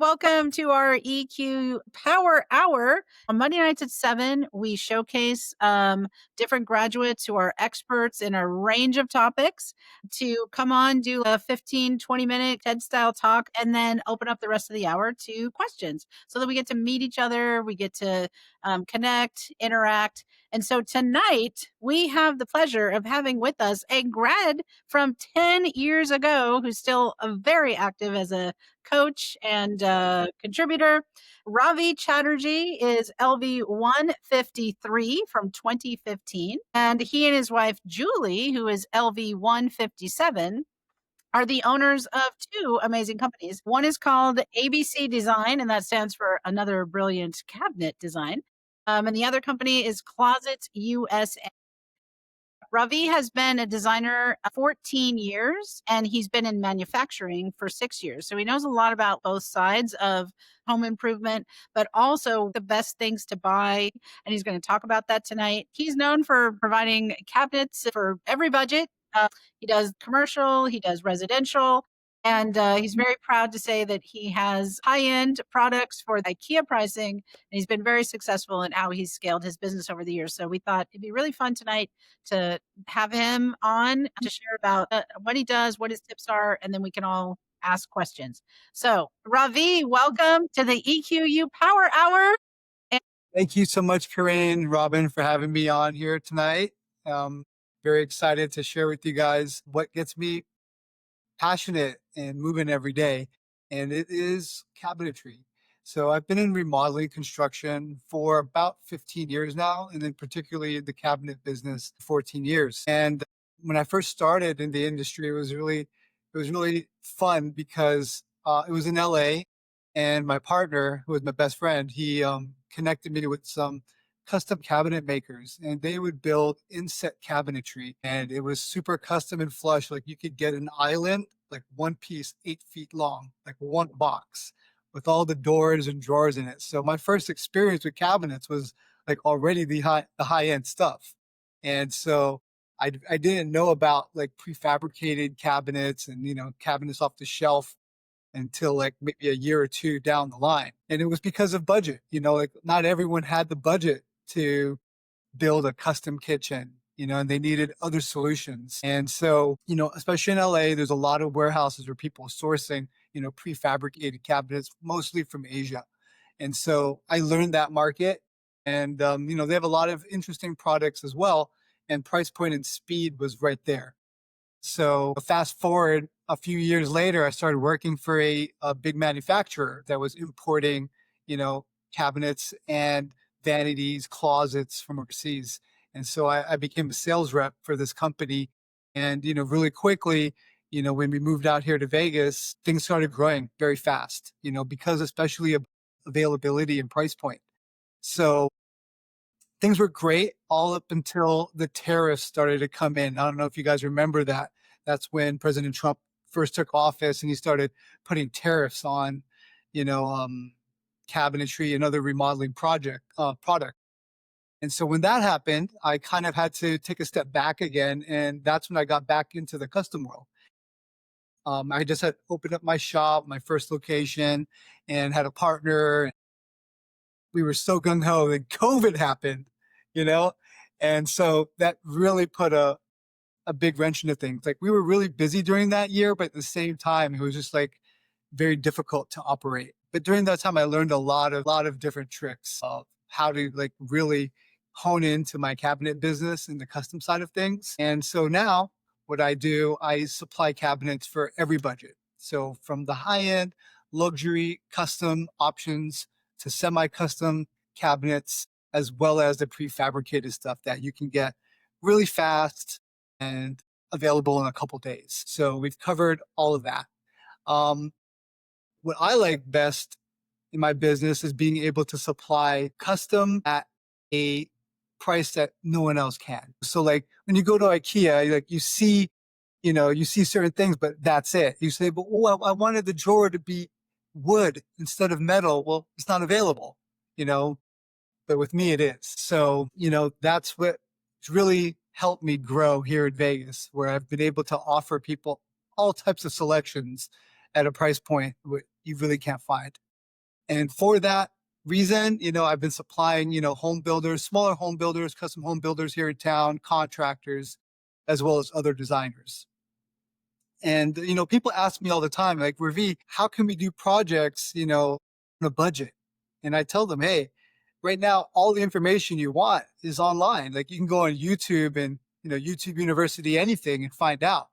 Welcome to our EQ Power Hour. On Monday nights at 7, we showcase different graduates who are experts in a range of topics to come on, do a 15, 20-minute TED style talk, and then open up the rest of the hour to questions so that we get to meet each other, we get to connect, interact. And so tonight, we have the pleasure of having with us a grad from 10 years ago who's still very active as a coach and contributor. Ravi Chatterjee is LV153 from 2015. And he and his wife, Julie, who is LV157, are the owners of two amazing companies. One is called ABC Design, and that stands for Another Brilliant Cabinet Design. And the other company is Closets USA. Ravi has been a designer 14 years and he's been in manufacturing for 6 years. So he knows a lot about both sides of home improvement, but also the best things to buy. And he's going to talk about that tonight. He's known for providing cabinets for every budget. He does commercial, he does residential. And he's very proud to say that he has high-end products for IKEA pricing, and he's been very successful in how he's scaled his business over the years. So we thought it'd be really fun tonight to have him on to share about what he does, what his tips are, and then we can all ask questions. So, Ravi, welcome to the EQU Power Hour. Thank you so much, Corinne, Robin, for having me on here tonight. Very excited to share with you guys what gets me passionate and moving every day, and it is cabinetry. So I've been in remodeling construction for about 15 years now, and then particularly in the cabinet business, 14 years. And when I first started in the industry, it was really fun because it was in LA, and my partner, who was my best friend, he connected me with some custom cabinet makers, and they would build inset cabinetry, and it was super custom and flush. Like you could get an island, like one piece, 8 feet long, like one box with all the doors and drawers in it. So my first experience with cabinets was like already the high end stuff. And so I didn't know about like prefabricated cabinets and, cabinets off the shelf until like maybe a year or two down the line. And it was because of budget, like not everyone had the budget to build a custom kitchen, and they needed other solutions. And so, especially in LA, there's a lot of warehouses where people are sourcing, prefabricated cabinets, mostly from Asia. And so I learned that market, and, they have a lot of interesting products as well. And price point and speed was right there. So fast forward a few years later, I started working for a big manufacturer that was importing, cabinets and vanities, closets from overseas. And so I became a sales rep for this company. And, really quickly, when we moved out here to Vegas, things started growing very fast, because especially of availability and price point. So things were great all up until the tariffs started to come in. I don't know if you guys remember that. That's when President Trump first took office and he started putting tariffs on, you know, um, cabinetry and other remodeling product. And so when that happened, I kind of had to take a step back again. And that's when I got back into the custom world. I just had opened up my shop, my first location, and had a partner. We were so gung ho, and COVID happened, you know? And so that really put a big wrench into things. Like we were really busy during that year, but at the same time, it was just like very difficult to operate. But during that time, I learned a lot of different tricks of how to like really hone into my cabinet business and the custom side of things. And so now what I do, I supply cabinets for every budget. So from the high end, luxury, custom options to semi-custom cabinets, as well as the prefabricated stuff that you can get really fast and available in a couple days. So we've covered all of that. Um, what I like best in my business is being able to supply custom at a price that no one else can. So like when you go to IKEA, like you see certain things, but that's it. You say, but I wanted the drawer to be wood instead of metal. Well, it's not available, you know, but with me it is. So, that's what really helped me grow here in Vegas, where I've been able to offer people all types of selections at a price point you really can't find. And for that reason, I've been supplying, home builders, smaller home builders, custom home builders here in town, contractors, as well as other designers. And, people ask me all the time, like, Ravi, how can we do projects, on a budget? And I tell them, hey, right now, all the information you want is online. Like, you can go on YouTube and, YouTube University, anything, and find out,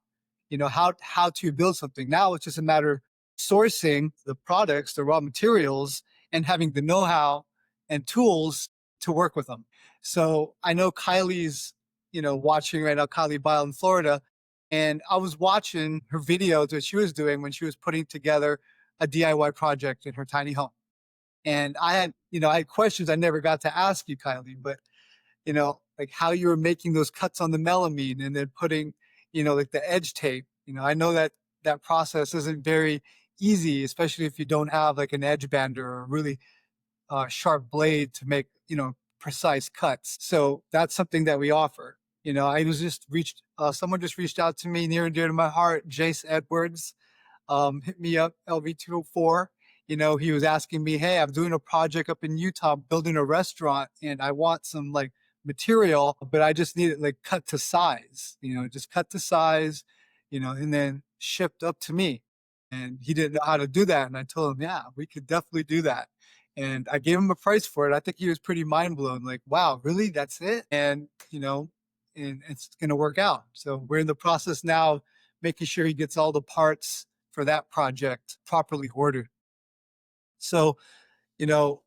how to build something. Now it's just a matter of sourcing the products, the raw materials, and having the know-how and tools to work with them. So I know Kylie's, watching right now, Kylie Bile in Florida, and I was watching her videos that she was doing when she was putting together a DIY project in her tiny home. And I had questions I never got to ask you, Kylie, but, like how you were making those cuts on the melamine and then putting, like the edge tape. I know that that process isn't very easy, especially if you don't have like an edge bander or a really sharp blade to make, precise cuts. So that's something that we offer. I was just someone just reached out to me near and dear to my heart, Jace Edwards, hit me up, LV204. He was asking me, hey, I'm doing a project up in Utah, building a restaurant, and I want some like material, but I just need it like cut to size, just cut to size, and then shipped up to me. And he didn't know how to do that. And I told him, yeah, we could definitely do that. And I gave him a price for it. I think he was pretty mind blown, like, wow, really? That's it? And, and it's going to work out. So we're in the process now, making sure he gets all the parts for that project properly ordered. So, you know,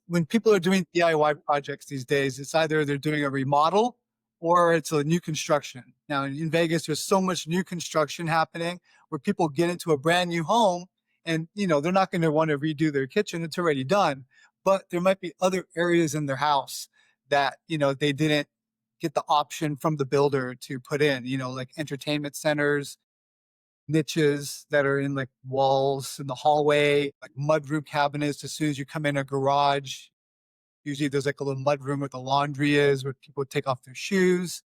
when people are doing DIY projects these days, it's either they're doing a remodel or it's a new construction. Now in Vegas, there's so much new construction happening where people get into a brand new home and, they're not going to want to redo their kitchen. It's already done. But there might be other areas in their house that, they didn't get the option from the builder to put in, like entertainment centers, niches that are in like walls in the hallway, like mudroom cabinets. As soon as you come in a garage, usually there's like a little mudroom where the laundry is, where people take off their shoes.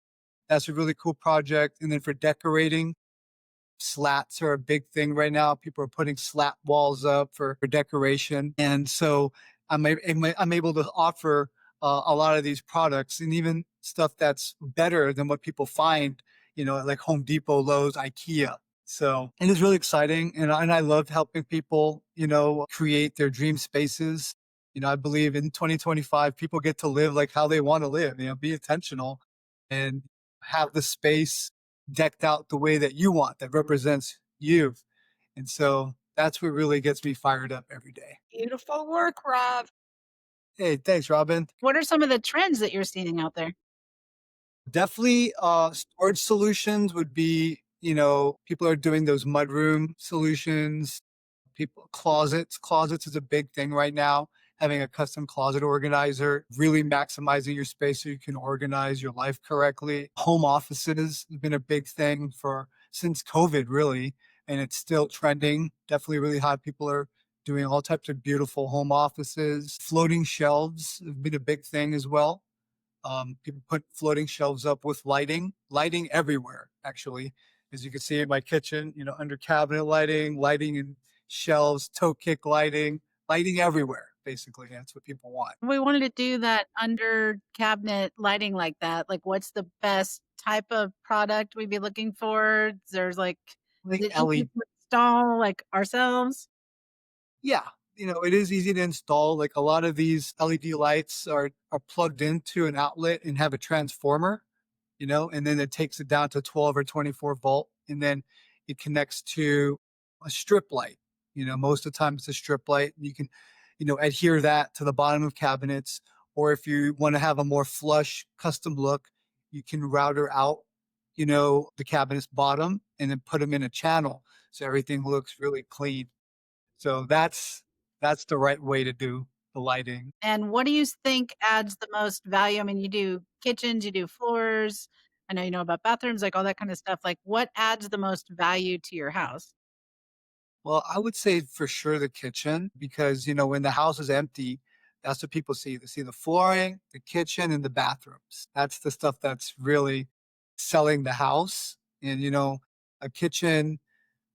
That's a really cool project. And then for decorating, slats are a big thing right now. People are putting slat walls up for decoration. And so I'm able to offer a lot of these products and even stuff that's better than what people find, at like Home Depot, Lowe's, IKEA. So it is really exciting. And I love helping people, create their dream spaces. I believe in 2025, people get to live like how they want to live, be intentional and have the space decked out the way that you want, that represents you. And so that's what really gets me fired up every day. Beautiful work, Rob. Hey, thanks, Robin. What are some of the trends that you're seeing out there? Definitely storage solutions would be, people are doing those mudroom solutions. People closets is a big thing right now. Having a custom closet organizer, really maximizing your space so you can organize your life correctly. Home offices has been a big thing for since COVID, really, and it's still trending. Definitely really hot. People are doing all types of beautiful home offices. Floating shelves have been a big thing as well. People put floating shelves up with lighting everywhere, actually. As you can see in my kitchen, under cabinet lighting, lighting in shelves, toe kick lighting everywhere. Basically, that's what people want. We wanted to do that under cabinet lighting like that. Like, what's the best type of product we'd be looking for? There's like, is Like it easy LED, to install like ourselves? yeah, it is easy to install. Like a lot of these LED lights are plugged into an outlet and have a transformer, and then it takes it down to 12 or 24 volt, and then it connects to a strip light. Most of the time it's a strip light. You can, adhere that to the bottom of cabinets, or if you want to have a more flush custom look, you can router out, the cabinet's bottom and then put them in a channel so everything looks really clean. So that's the right way to do the lighting. And what do you think adds the most value? I mean, you do kitchens, you do floors. I know you know about bathrooms, like all that kind of stuff. Like, what adds the most value to your house? Well, I would say for sure the kitchen because, when the house is empty, that's what people see. They see the flooring, the kitchen, and the bathrooms. That's the stuff that's really selling the house. And, a kitchen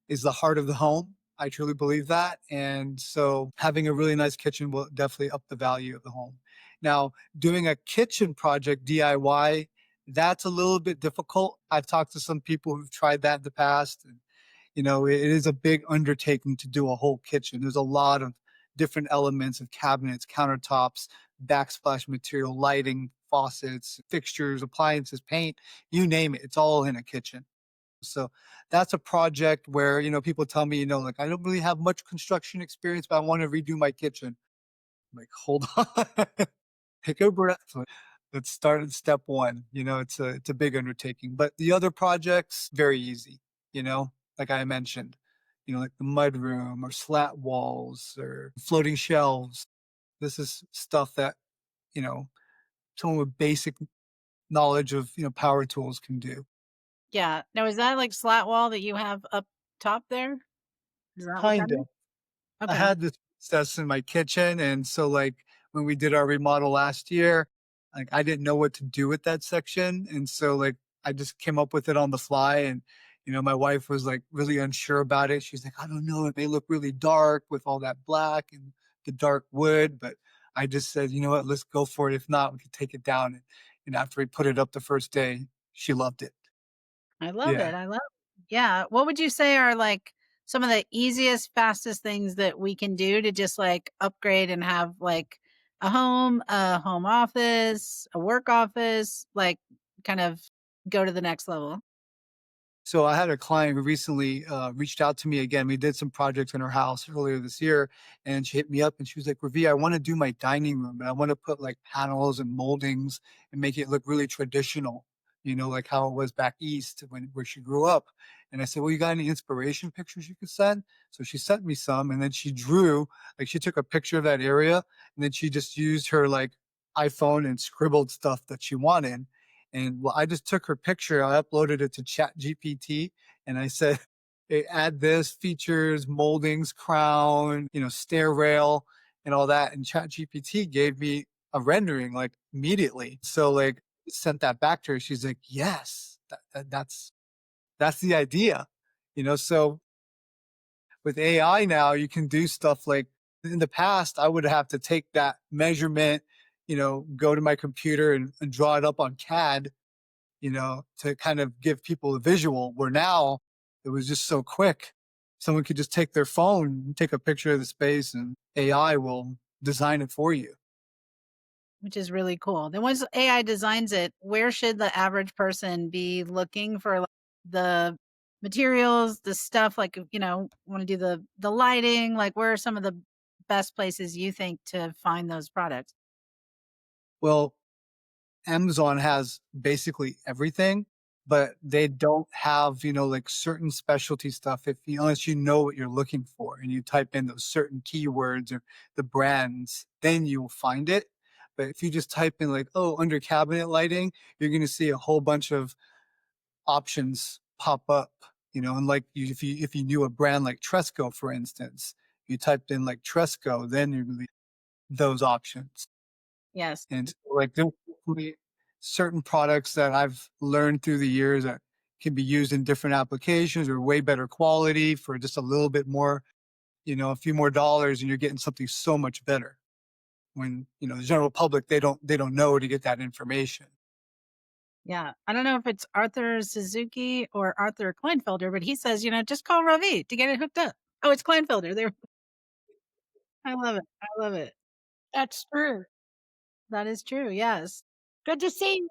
is the heart of the home. I truly believe that. And so having a really nice kitchen will definitely up the value of the home. Now, doing a kitchen project DIY, that's a little bit difficult. I've talked to some people who've tried that in the past. And, it is a big undertaking to do a whole kitchen. There's a lot of different elements of cabinets, countertops, backsplash material, lighting, faucets, fixtures, appliances, paint, you name it. It's all in a kitchen. So that's a project where, people tell me, like, I don't really have much construction experience, but I want to redo my kitchen. I'm like, hold on, take a breath. Let's start at step one. It's a big undertaking. But the other projects, very easy, like I mentioned, like the mud room or slat walls or floating shelves. This is stuff that, you know, someone with basic knowledge of, power tools can do. Yeah. Now, is that like slat wall that you have up top there? Is that what that Kind is? of. I Okay. had this process in my kitchen, and so, like, when we did our remodel last year, like, I didn't know what to do with that section, and so, like, I just came up with it on the fly, and, my wife was, like, really unsure about it. She's like, "I don't know, it may look really dark with all that black and the dark wood," but I just said, "You know what? Let's go for it. If not, we could take it down," and after we put it up the first day, she loved it. I love Yeah. it. I love it. Yeah. What would you say are like some of the easiest, fastest things that we can do to just like upgrade and have like a home office, a work office, like kind of go to the next level? So I had a client who recently reached out to me again. We did some projects in her house earlier this year, and she hit me up and she was like, "Ravi, I want to do my dining room, and I want to put like panels and moldings and make it look really traditional, like how it was back east where she grew up." And I said, "Well, you got any inspiration pictures you could send?" So she sent me some, and then she drew, like she took a picture of that area, and then she just used her like iPhone and scribbled stuff that she wanted, and well, I just took her picture, I uploaded it to Chat GPT, and I said, "Hey, add this features, moldings, crown, stair rail, and all that." And Chat GPT gave me a rendering like immediately. So like sent that back to her. She's like, "Yes, that's the idea." So with AI now, you can do stuff like in the past, I would have to take that measurement, go to my computer and draw it up on CAD, to kind of give people a visual, where now it was just so quick. Someone could just take their phone, take a picture of the space, and AI will design it for you. Which is really cool. Then once AI designs it, where should the average person be looking for like, the materials, the stuff like, want to do the lighting, like where are some of the best places you think to find those products? Well, Amazon has basically everything, but they don't have, like certain specialty stuff unless you know what you're looking for and you type in those certain keywords or the brands, then you'll find it. But if you just type in like, oh, under cabinet lighting, you're going to see a whole bunch of options pop up, and like if you knew a brand like Tresco, for instance, you typed in like Tresco, then you're going to those options. Yes. And so, like, there's definitely certain products that I've learned through the years that can be used in different applications or way better quality for just a little bit more, a few more dollars, and you're getting something so much better. When, the general public, they don't know to get that information. Yeah. I don't know if it's Arthur Suzuki or Arthur Kleinfelder, but he says, just call Ravi to get it hooked up. Oh, it's Kleinfelder. There. I love it. I love it. That's true. That is true. Yes. Good to see you.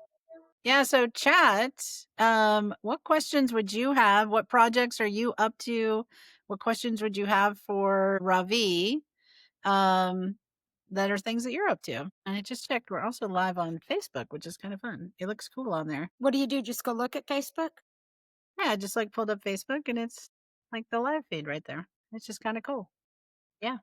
Yeah, so chat, what questions would you have? What projects are you up to? What questions would you have for Ravi? Um, that are things that you're up to. And I just checked, we're also live on Facebook, which is kind of fun. It looks cool on there. What do you do? Just go look at Facebook? Yeah, I just like pulled up Facebook and it's like the live feed right there. It's just kind of cool. Yeah.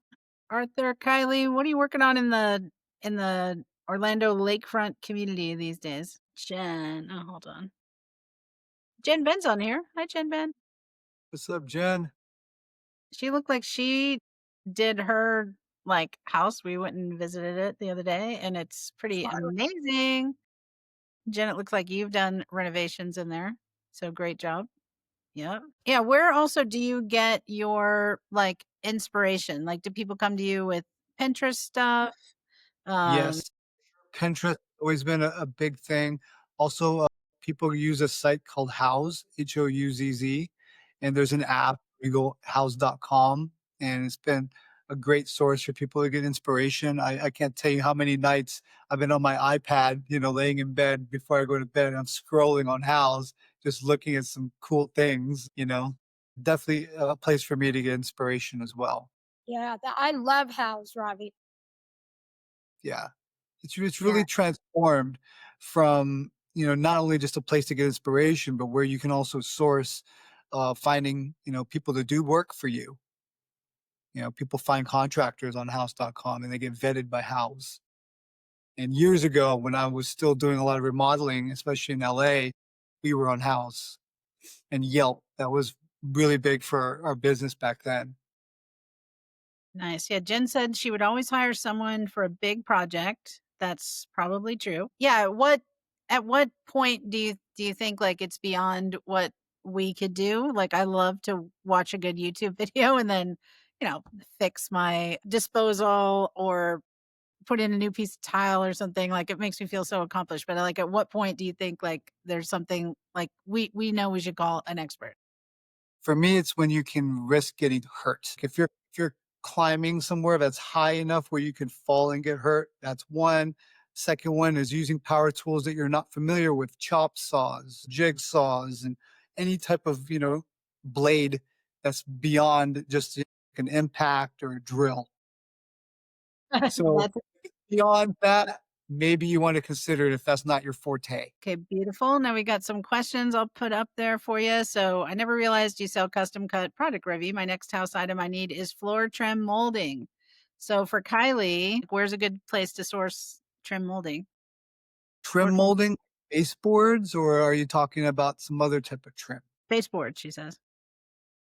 Arthur, Kylie, what are you working on in the Orlando lakefront community these days? Jen, oh, hold on. Jen Ben's on here. Hi, Jen Ben. What's up, Jen? She looked like she did her like house. We went and visited it the other day, and it's pretty amazing. Jen, it looks like you've done renovations in there. So great job. Yeah. Yeah, where also do you get your, like, inspiration? Like, do people come to you with Pinterest stuff? Um, Yes. Pinterest always been a big thing. Also, people use a site called Houzz, Houzz, and there's an app. You go houzz.com, and it's been a great source for people to get inspiration. I can't tell you how many nights I've been on my iPad, laying in bed before I go to bed, and I'm scrolling on Houzz, just looking at some cool things. Definitely a place for me to get inspiration as well. Yeah, I love house, Ravi. Yeah. It's yeah. really transformed from, not only just a place to get inspiration, but where you can also source, finding, people to do work for you. People find contractors on house.com and they get vetted by House. And years ago, when I was still doing a lot of remodeling, especially in LA, we were on House and Yelp. That was really big for our business back then. Nice. Yeah, Jen said she would always hire someone for a big project. That's probably true. Yeah, at what point do you think, like, it's beyond what we could do? Like, I love to watch a good YouTube video and then, fix my disposal or put in a new piece of tile or something. Like, it makes me feel so accomplished. But, like, at what point do you think, like, there's something like we know we should call an expert? For me, it's when you can risk getting hurt. If you're climbing somewhere that's high enough where you can fall and get hurt, that's one. Second one is using power tools that you're not familiar with, chop saws, jigsaws, and any type of, blade that's beyond just an impact or a drill. So That's beyond that, maybe you want to consider it if that's not your forte. Okay, beautiful. Now we got some questions I'll put up there for you. So I never realized you sell custom cut product, Revy. My next house item I need is floor trim molding. So for Kylie, where's a good place to source trim molding? Trim Floor trim molding, baseboards, or are you talking about some other type of trim? baseboard, she says.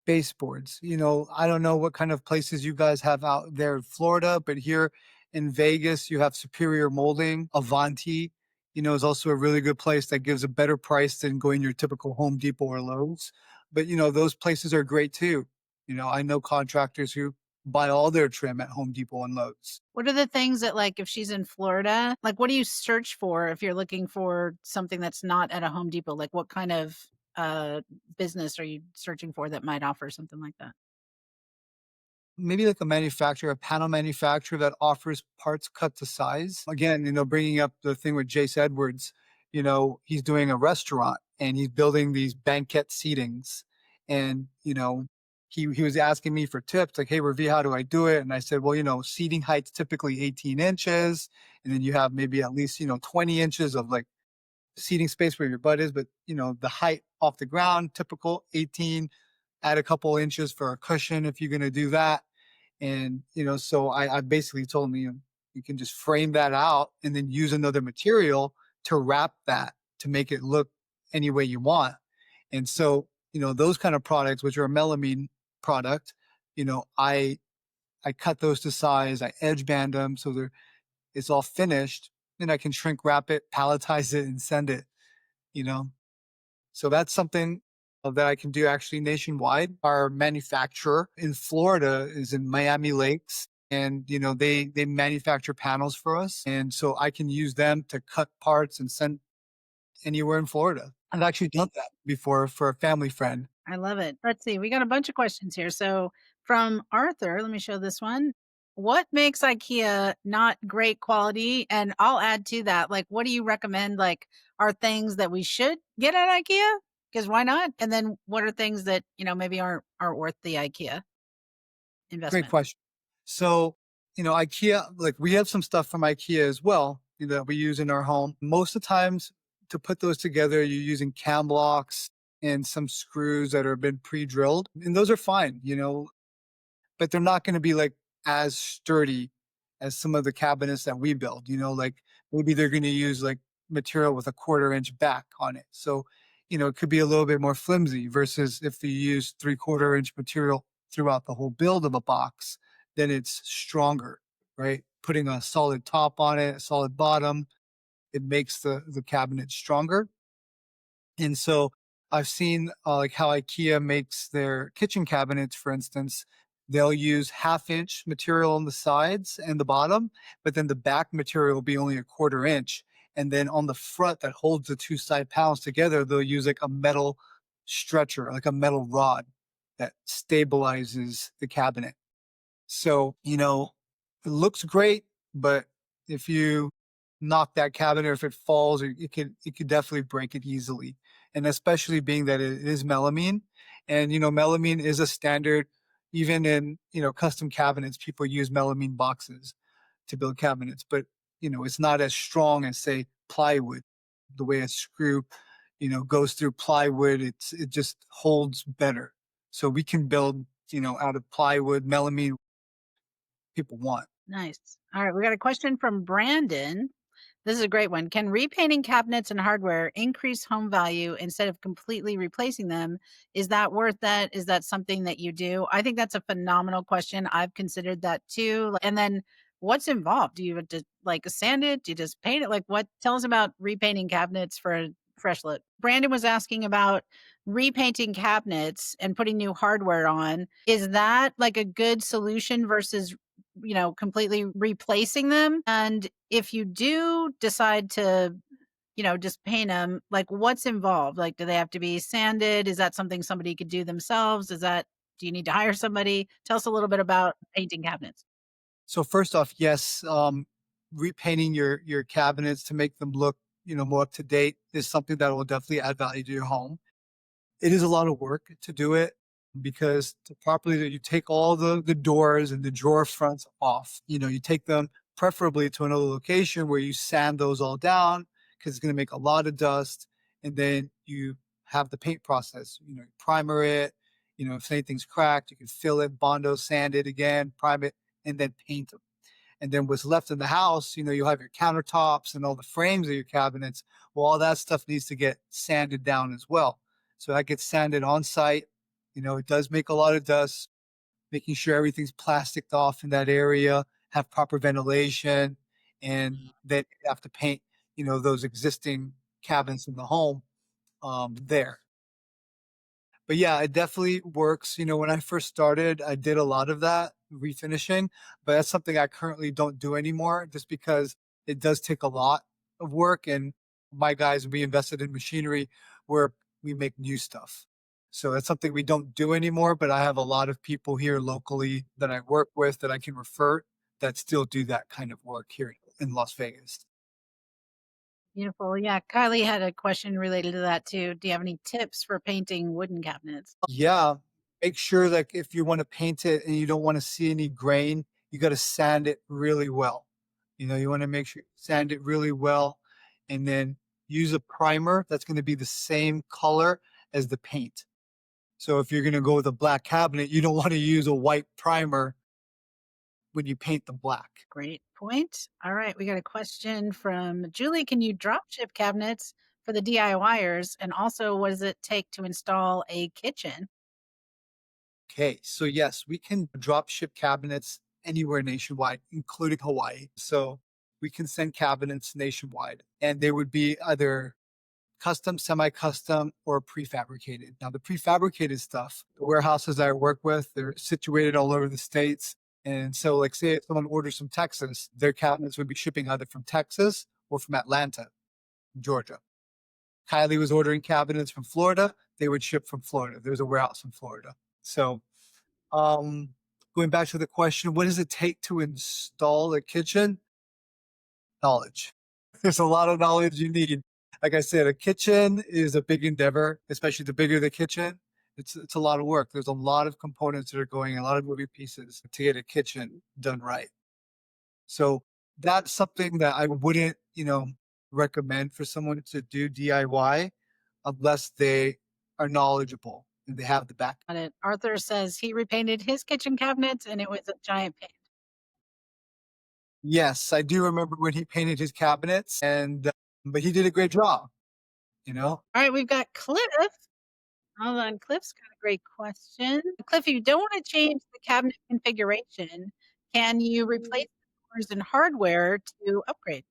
Baseboards. I don't know what kind of places you guys have out there in Florida, but here in Vegas, you have Superior Molding. Avanti, is also a really good place that gives a better price than going to your typical Home Depot or Lowe's. But, those places are great too. I know contractors who buy all their trim at Home Depot and Lowe's. What are the things that, like, if she's in Florida, like, what do you search for if you're looking for something that's not at a Home Depot? Like, what kind of uh business are you searching for that might offer something like that? Maybe like a panel manufacturer that offers parts cut to size. Again, bringing up the thing with Jace Edwards, he's doing a restaurant and he's building these banquet seatings. And, he was asking me for tips like, hey, Ravi, how do I do it? And I said, well, seating height's typically 18 inches. And then you have maybe at least, 20 inches of like seating space where your butt is. But, the height off the ground, typical 18, add a couple inches for a cushion if you're going to do that. And, so I basically told him, you can just frame that out and then use another material to wrap that to make it look any way you want. And so, those kind of products, which are a melamine product, I cut those to size, I edge band them so it's all finished. Then I can shrink wrap it, palletize it, and send it, you know. So that's something that I can do actually nationwide. Our manufacturer in Florida is in Miami Lakes, and they manufacture panels for us, and so I can use them to cut parts and send anywhere in Florida. I've actually done that before for a family friend. I love it. Let's see. We got a bunch of questions here. So from Arthur, let me show this one. What makes IKEA not great quality? And I'll add to that, like, what do you recommend? Like, are things that we should get at IKEA? Because why not? And then what are things that, maybe aren't worth the IKEA Great investment? question. So, IKEA, like we have some stuff from IKEA as well that we use in our home. Most of the times to put those together, you're using cam blocks and some screws that have been pre-drilled. And those are fine, but they're not going to be like as sturdy as some of the cabinets that we build. Like maybe they're going to use like material with a 1/4 inch back on it. So, it could be a little bit more flimsy versus if you use 3/4 inch material throughout the whole build of a box, then it's stronger, right? Putting a solid top on it, a solid bottom, it makes the cabinet stronger. And so I've seen like how IKEA makes their kitchen cabinets, for instance. They'll use half-inch material on the sides and the bottom, but then the back material will be only a quarter inch. And then on the front that holds the two side panels together, they'll use like a metal stretcher, like a metal rod that stabilizes the cabinet. So, it looks great, but if you knock that cabinet, or if it falls, it could definitely break it easily. And especially being that it is melamine, and melamine is a standard. Even in custom cabinets, people use melamine boxes to build cabinets, but it's not as strong as, say, plywood. The way a screw goes through plywood, it just holds better. So we can build out of plywood melamine people want. Nice. All right, we got a question from Brandon. This is a great one. Can repainting cabinets and hardware increase home value instead of completely replacing them? Is that worth that? Is that something that you do? I think that's a phenomenal question. I've considered that too. And then what's involved? Do you just like sand it? Do you just paint it? Like what? Tell us about repainting cabinets for a fresh look. Brandon was asking about repainting cabinets and putting new hardware on. Is that like a good solution versus completely replacing them? And if you do decide to, just paint them, like what's involved? Like, do they have to be sanded? Is that something somebody could do themselves? Do you need to hire somebody? Tell us a little bit about painting cabinets. So first off, yes, repainting your cabinets to make them look more up to date is something that will definitely add value to your home. It is a lot of work to do it because to properly you take all the doors and the drawer fronts off. You take them preferably to another location where you sand those all down because it's going to make a lot of dust. And then you have the paint process. You primer it. If anything's cracked, you can fill it, Bondo, sand it again, prime it, and then paint them. And then what's left in the house, you'll have your countertops and all the frames of your cabinets. Well, all that stuff needs to get sanded down as well. So that gets sanded on site. It does make a lot of dust, making sure everything's plasticed off in that area, have proper ventilation, and then you have to paint, those existing cabinets in the home there. But yeah, it definitely works. When I first started, I did a lot of that refinishing, but that's something I currently don't do anymore just because it does take a lot of work. And my guys, we invested in machinery where we make new stuff. So that's something we don't do anymore. But I have a lot of people here locally that I work with that I can refer that still do that kind of work here in Las Vegas. Beautiful. Yeah. Kylie had a question related to that too. Do you have any tips for painting wooden cabinets? Yeah, make sure that if you wanna paint it and you don't wanna see any grain, you gotta sand it really well. You wanna make sure you sand it really well, and then use a primer that's gonna be the same color as the paint. So if you're gonna go with a black cabinet, you don't wanna use a white primer when you paint the black. Great point. All right, we got a question from Julie. Can you drop ship cabinets for the DIYers? And also, what does it take to install a kitchen? Okay, so yes, we can drop ship cabinets anywhere nationwide, including Hawaii. So we can send cabinets nationwide, and they would be either custom, semi-custom, or prefabricated. Now, the prefabricated stuff, the warehouses that I work with, they're situated all over the states. And so, like, say if someone orders from Texas, their cabinets would be shipping either from Texas or from Atlanta, Georgia. Kylie was ordering cabinets from Florida, they would ship from Florida. There's a warehouse in Florida. So, um, going back to the question, what does it take to install a kitchen? Knowledge. There's a lot of knowledge you need. Like I said, a kitchen is a big endeavor, especially the bigger the kitchen. It's a lot of work. There's a lot of components that are going, a lot of moving pieces to get a kitchen done right. So that's something that I wouldn't, recommend for someone to do DIY unless they are knowledgeable and they have the back. Got it. Arthur says he repainted his kitchen cabinets and it was a giant pain. Yes, I do remember when he painted his cabinets, and but he did a great job. You know, All right, we've got Cliff. Hold on. Cliff's got a great question. Cliff, if you don't want to change the cabinet configuration, can you replace the doors and hardware to upgrade?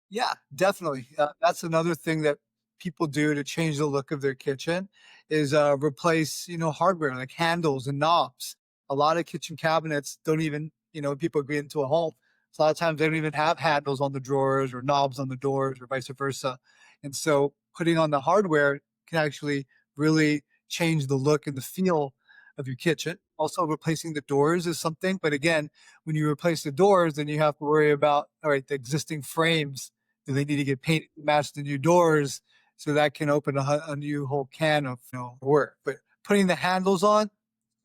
yeah, definitely. That's another thing that people do to change the look of their kitchen is replace, hardware like handles and knobs. A lot of kitchen cabinets don't even, people get into a home. So a lot of times they don't even have handles on the drawers or knobs on the doors or vice versa. And so putting on the hardware can actually really change the look and the feel of your kitchen. Also, replacing the doors is something. But again, when you replace the doors, then you have to worry about, all right, the existing frames. Do they need to get painted to match the new doors? So that can open a new whole can of work. But putting the handles on,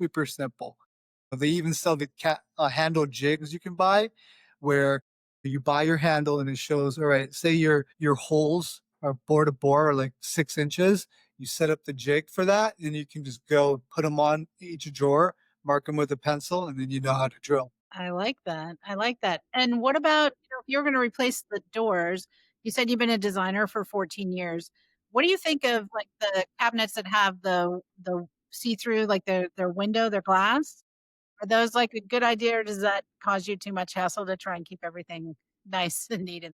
super simple. They even sell the handle jigs you can buy, where you buy your handle and it shows, all right, say your holes are bore to bore, are like 6 inches. You set up the jig for that, and you can just go put them on each drawer, mark them with a pencil, and then you know how to drill. I like that. I like that. And what about, if you're going to replace the doors? You said you've been a designer for 14 years. What do you think of like the cabinets that have the see-through, like their window, their glass? Are those like a good idea, or does that cause you too much hassle to try and keep everything nice and neat?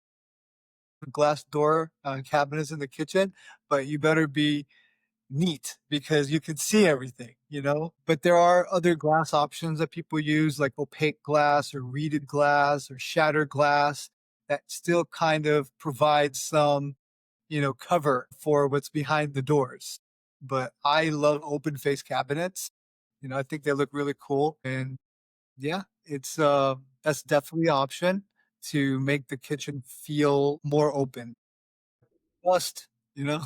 Glass door cabinets in the kitchen, but you better be neat because you can see everything. But there are other glass options that people use, like opaque glass or reeded glass or shattered glass, that still kind of provides some, cover for what's behind the doors. But I love open face cabinets. I think they look really cool. And yeah, it's that's definitely an option to make the kitchen feel more open. Must, you know?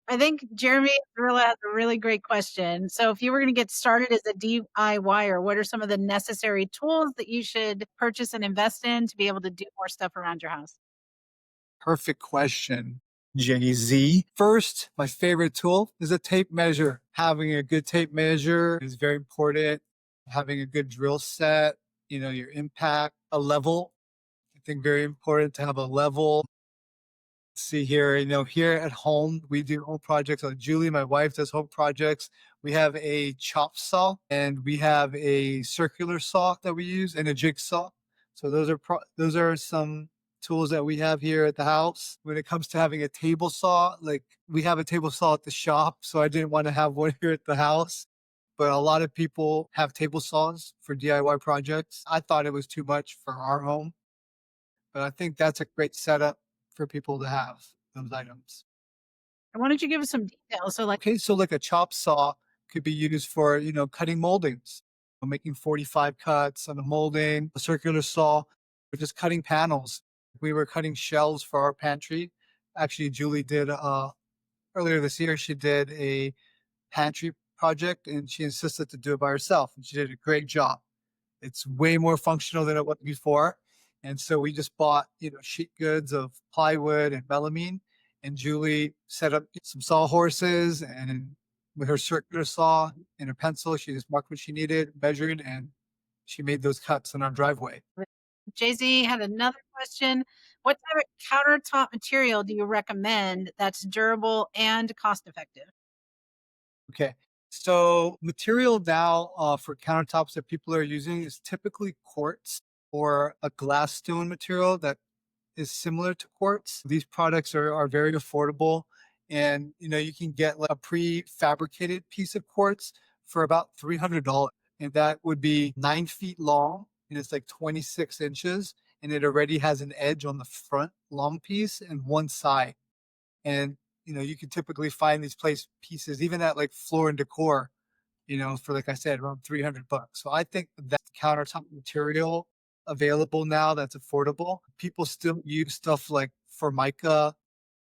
I think Jeremy really has a really great question. So, if you were going to get started as a DIYer, what are some of the necessary tools that you should purchase and invest in to be able to do more stuff around your house? Perfect question, Jay Z. First, my favorite tool is a tape measure. Having a good tape measure is very important. Having a good drill set, your impact, a level. I think very important to have a level. See here, here at home, we do home projects. Julie, my wife, does home projects. We have a chop saw and we have a circular saw that we use and a jigsaw. So those are some tools that we have here at the house. When it comes to having a table saw, like we have a table saw at the shop, so I didn't want to have one here at the house. But a lot of people have table saws for DIY projects. I thought it was too much for our home, but I think that's a great setup for people to have those items. And why don't you give us some details? So, like, Okay, so like a chop saw could be used for, cutting moldings, making 45 cuts on a molding, a circular saw, or just cutting panels. We were cutting shelves for our pantry. Actually, Julie did earlier this year, she did a pantry project and she insisted to do it by herself. And she did a great job. It's way more functional than it was before. And so we just bought, sheet goods of plywood and melamine. And Julie set up some sawhorses, and with her circular saw and a pencil, she just marked what she needed, measured, and she made those cuts in our driveway. Jay Z had another question. What type of countertop material do you recommend that's durable and cost effective? Okay. So material now for countertops that people are using is typically quartz or a glass stone material that is similar to quartz. These products are very affordable, and you can get like a prefabricated piece of quartz for about $300, and that would be 9 feet long, and it's like 26 inches, and it already has an edge on the front long piece and one side. And you can typically find these place pieces even at like Floor and Decor, for like I said, around $300. So I think that countertop material available now that's affordable. People still use stuff like Formica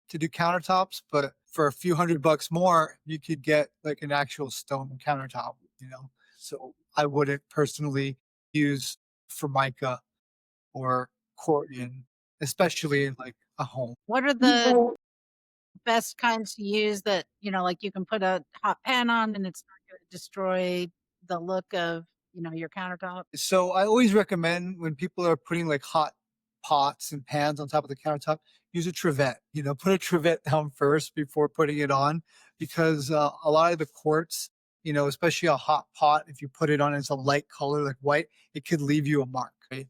to do countertops, but for a few $100 more, you could get like an actual stone countertop. So I wouldn't personally use Formica or Corten, especially in like a home. What are the best kinds to use that, like you can put a hot pan on and it's not going to destroy the look of, your countertop? So I always recommend when people are putting like hot pots and pans on top of the countertop, use a trivet. Put a trivet down first before putting it on, because a lot of the quartz, especially a hot pot, if you put it on, it's a light color like white, it could leave you a mark. Right?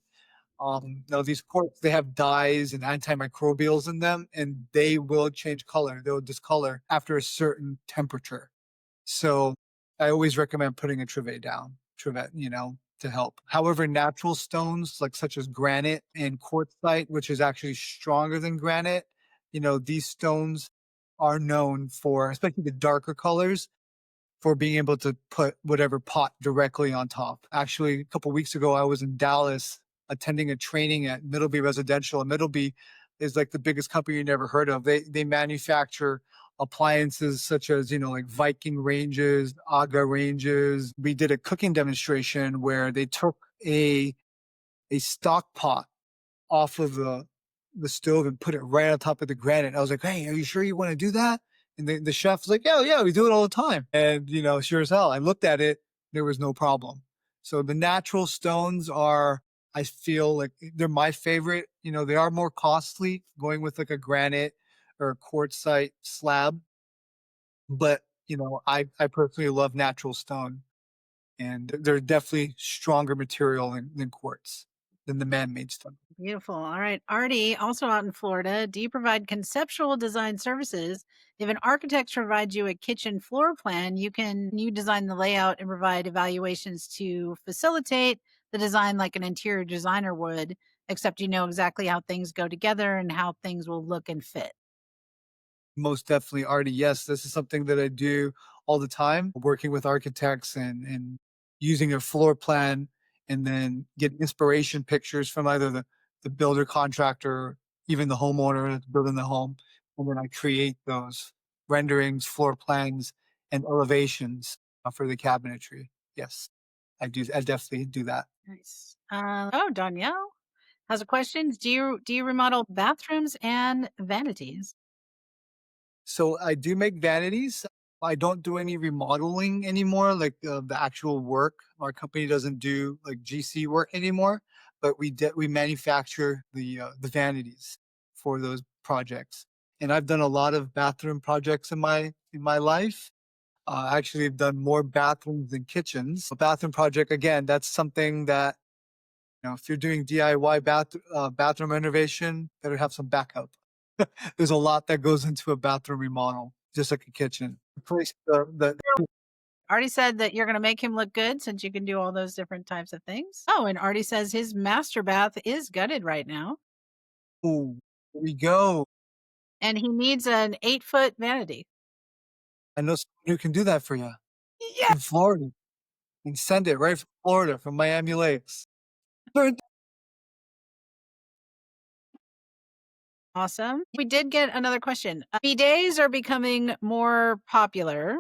Now these quartz, they have dyes and antimicrobials in them, and they will change color. They'll discolor after a certain temperature. So I always recommend putting a trivet down, trivet, to help. However, natural stones like such as granite and quartzite, which is actually stronger than granite, these stones are known for, especially the darker colors, for being able to put whatever pot directly on top. Actually, a couple weeks ago, I was in Dallas attending a training at Middleby Residential. And Middleby is like the biggest company you never heard of. They manufacture appliances such as, like Viking ranges, Aga ranges. We did a cooking demonstration where they took a stock pot off of the stove and put it right on top of the granite. I was like, "Hey, are you sure you want to do that?" And the chef's like, "Yeah, yeah, we do it all the time." And sure as hell, I looked at it, there was no problem. So the natural stones are, I feel like they're my favorite. They are more costly going with like a granite or a quartzite slab, but I personally love natural stone, and they're definitely stronger material than quartz, than the man-made stone. Beautiful. All right. Artie, also out in Florida, do you provide conceptual design services? If an architect provides you a kitchen floor plan, you design the layout and provide evaluations to facilitate the design like an interior designer would, except you know exactly how things go together and how things will look and fit. Most definitely, Artie. Yes, this is something that I do all the time, working with architects and using a floor plan, and then get inspiration pictures from either the builder contractor, even the homeowner that's building the home. And then I create those renderings, floor plans, and elevations for the cabinetry. Yes, I do. I definitely do that. Nice. Danielle has a question. Do you remodel bathrooms and vanities? So I do make vanities. I don't do any remodeling anymore, like the actual work. Our company doesn't do like GC work anymore, but we manufacture the vanities for those projects. And I've done a lot of bathroom projects in my life. Actually, I've done more bathrooms than kitchens. A bathroom project, again, that's something that if you're doing DIY bathroom renovation, better have some backup. There's a lot that goes into a bathroom remodel, just like a kitchen. Replace Artie said that you're going to make him look good since you can do all those different types of things. Oh, and Artie says his master bath is gutted right now ooh, here we go. and he needs an 8-foot vanity. I know someone who can do that for you Yeah. in Florida, and send it right from Florida, from Miami Lakes. Learn- Awesome. We did get another question. Bidets are becoming more popular.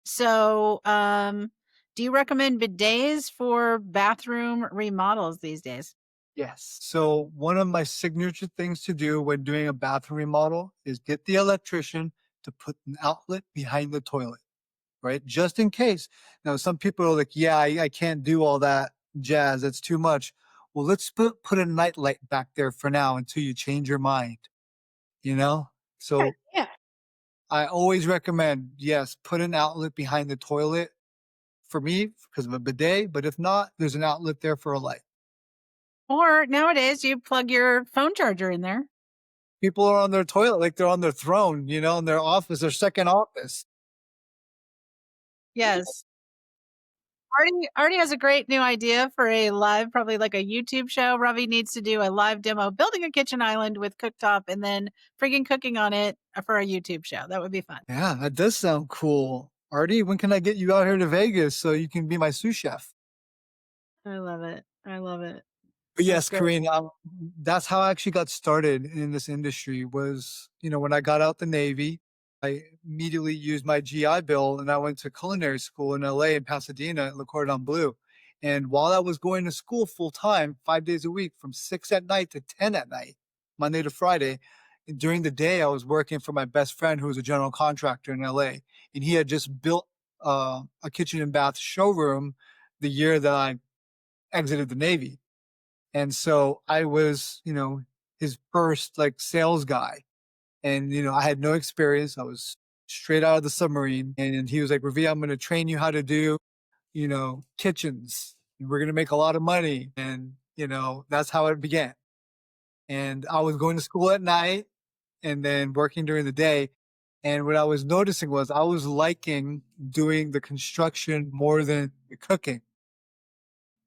So, do you recommend bidets for bathroom remodels these days? Yes. So one of my signature things to do when doing a bathroom remodel is get the electrician to put an outlet behind the toilet, right? Just in case. Now, some people are like, yeah, I can't do all that jazz. That's too much. Well, let's put a night light back there for now until you change your mind, you know? So Yeah. I always recommend, yes, put an outlet behind the toilet for me because of a bidet. But if not, there's an outlet there for a light. Or nowadays you plug your phone charger in there. People are on their toilet like they're on their throne, in their office, their second office. Yes. Artie has a great new idea for a live, probably like a YouTube show. Ravi needs to do a live demo, building a kitchen island with cooktop and then friggin' cooking on it for a YouTube show. That would be fun. Yeah, that does sound cool. Artie, when can I get you out here to Vegas so you can be my sous chef? I love it. I love it. But That's yes, great. Karine, that's how I actually got started in this industry was, when I got out the Navy, I immediately used my GI Bill and I went to culinary school in LA and Pasadena at Le Cordon Bleu. And while I was going to school full time, 5 days a week, from 6 at night to 10 at night, Monday to Friday, and during the day, I was working for my best friend who was a general contractor in LA. And he had just built a kitchen and bath showroom the year that I exited the Navy. And so I was, his first like sales guy. And, I had no experience. I was straight out of the submarine. And he was like, Ravi, I'm going to train you how to do, kitchens. And we're going to make a lot of money. And, That's how it began. And I was going to school at night and then working during the day. And what I was noticing was I was liking doing the construction more than the cooking,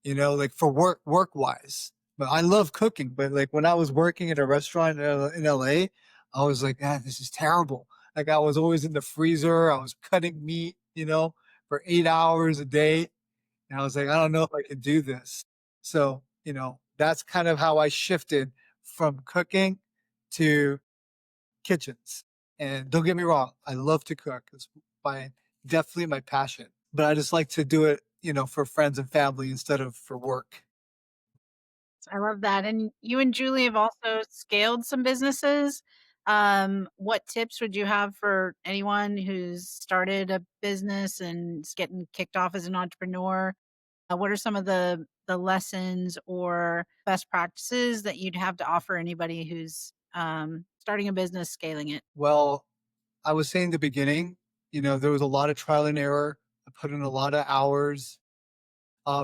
like for work wise. But I love cooking. But like when I was working at a restaurant in LA, I was like, ah, this is terrible. Like I was always in the freezer. I was cutting meat, for 8 hours a day. And I was like, I don't know if I can do this. So, that's kind of how I shifted from cooking to kitchens. And don't get me wrong, I love to cook. It's definitely my passion. But I just like to do it, for friends and family instead of for work. I love that. And you and Julie have also scaled some businesses. What tips would you have for anyone who's started a business and is getting kicked off as an entrepreneur? What are some of the lessons or best practices that you'd have to offer anybody who's starting a business, scaling it? Well, I was saying in the beginning, there was a lot of trial and error. I put in a lot of hours.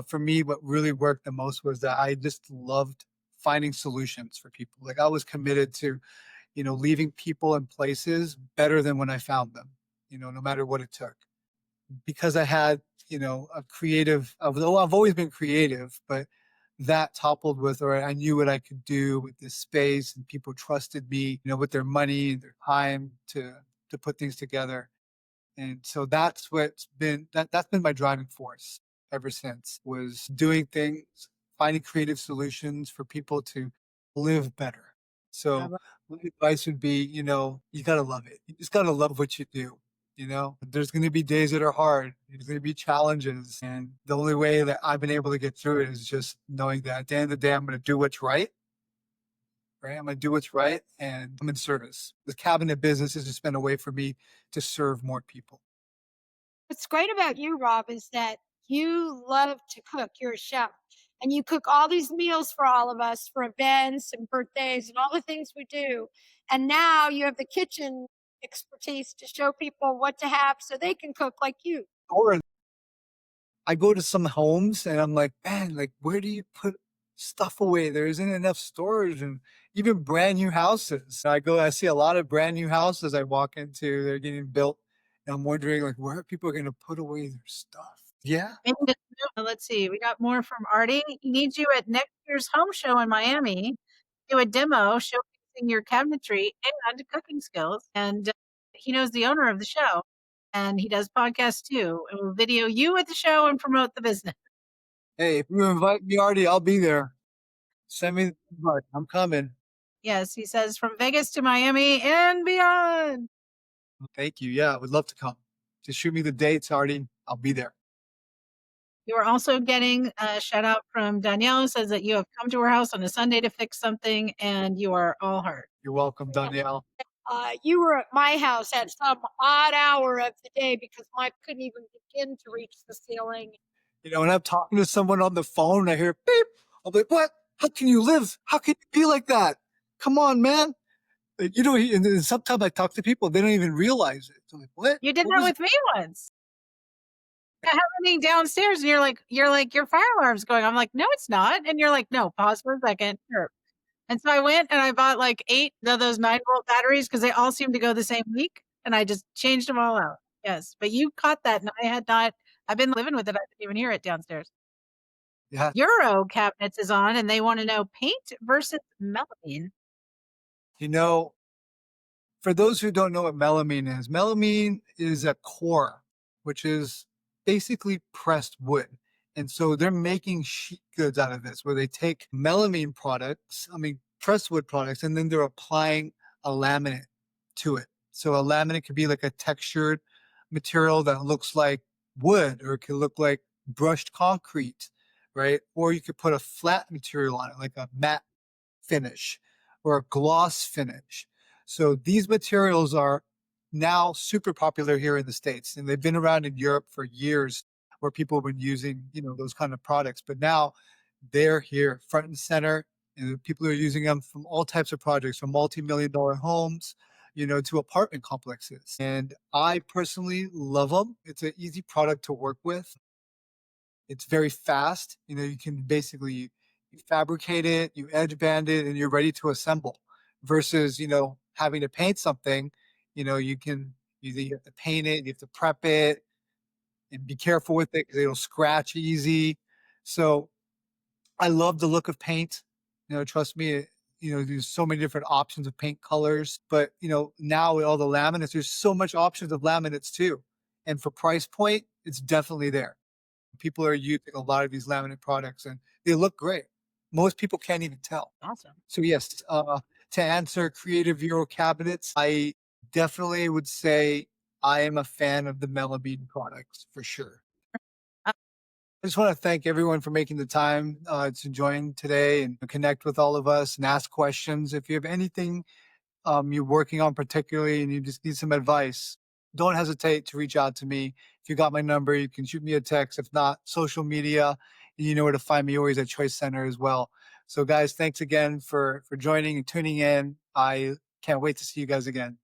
For me, what really worked the most was that I just loved finding solutions for people. Like I was committed to, leaving people and places better than when I found them, no matter what it took. Because I had, a creative, although I've always been creative, but that toppled with, or I knew what I could do with this space and people trusted me, with their money and their time to put things together. And so that's been my driving force ever since, was doing things, finding creative solutions for people to live better. I So love- my advice would be, you gotta love it. You just gotta love what you do. There's going to be days that are hard. There's going to be challenges. And the only way that I've been able to get through it is just knowing that at the end of the day, I'm going to do what's right. Right. I'm going to do what's right. And I'm in service. The cabinet business has just been a way for me to serve more people. What's great about you, Rob, is that you love to cook. You're a chef. And you cook all these meals for all of us for events and birthdays and all the things we do. And now you have the kitchen expertise to show people what to have so they can cook like you. Or I go to some homes and I'm like, man, like, where do you put stuff away? There isn't enough storage, and even brand new houses. I see a lot of brand new houses I walk into, they're getting built. And I'm wondering, like, where are people going to put away their stuff? Yeah. Maybe let's see. We got more from Artie. He needs you at next year's home show in Miami. Do a demo showcasing your cabinetry and cooking skills. And he knows the owner of the show, and he does podcasts too. And we'll video you at the show and promote the business. Hey, if you invite me, Artie, I'll be there. Send me the invite. I'm coming. Yes, he says from Vegas to Miami and beyond. Thank you. Yeah, I would love to come. Just shoot me the dates, Artie. I'll be there. You are also getting a shout out from Danielle, who says that you have come to her house on a Sunday to fix something, and you are all heart. You're welcome, Danielle. You were at my house at some odd hour of the day because mine couldn't even begin to reach the ceiling. When I'm talking to someone on the phone, I hear beep. I'm like, what? How can you live? How can you be like that? Come on, man. And then sometimes I talk to people, they don't even realize it. So I'm like, what? You did What that was with me once. Happening downstairs, and you're like, your fire alarm's going. I'm like, no, it's not. And you're like, no, pause for a second. Sure. And so I went and I bought like 8 of those 9-volt batteries because they all seem to go the same week. And I just changed them all out. Yes. But you caught that. And I had not, I've been living with it. I didn't even hear it downstairs. Yeah. Euro Cabinets is on and they want to know paint versus melamine. You know, for those who don't know what melamine is a core, which is basically pressed wood. And so they're making sheet goods out of this, where they take melamine products, pressed wood products, and then they're applying a laminate to it. So a laminate could be like a textured material that looks like wood, or it could look like brushed concrete, right? Or you could put a flat material on it, like a matte finish or a gloss finish. So these materials are now super popular here in the States, and they've been around in Europe for years, where people have been using, those kind of products. But now they're here front and center, and people are using them from all types of projects, from multi-million-dollar homes, to apartment complexes. And I personally love them. It's an easy product to work with. It's very fast. You can basically You fabricate it, you edge band it, and you're ready to assemble. Versus, having to paint something, you can you have to paint it, you have to prep it, and be careful with it because it'll scratch easy. So I love the look of paint. Trust me, there's so many different options of paint colors. But now with all the laminates, there's so much options of laminates too. And for price point, it's definitely there. People are using a lot of these laminate products and they look great. Most people can't even tell. Awesome. So yes, to answer creative Euro cabinets, I definitely would say I am a fan of the Melamine products for sure. Uh, I just want to thank everyone for making the time to join today and connect with all of us and ask questions. If you have anything you're working on particularly and you just need some advice, don't hesitate to reach out to me. If you got my number, you can shoot me a text. If not, social media, and you know where to find me always at Choice Center as well. So guys, thanks again for joining and tuning in. I can't wait to see you guys again.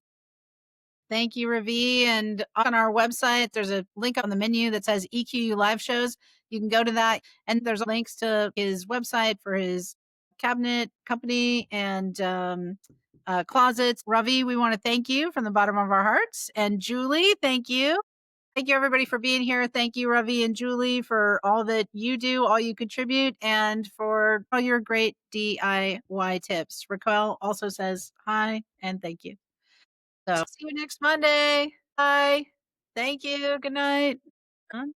Thank you, Ravi. And on our website, there's a link on the menu that says EQ live shows. You can go to that, and there's links to his website for his cabinet company and closets. Ravi, we want to thank you from the bottom of our hearts. And Julie, thank you. Thank you, everybody, for being here. Thank you, Ravi and Julie, for all that you do, all you contribute, and for all your great DIY tips. Raquel also says hi and thank you. So see you next Monday. Bye. Thank you. Good night.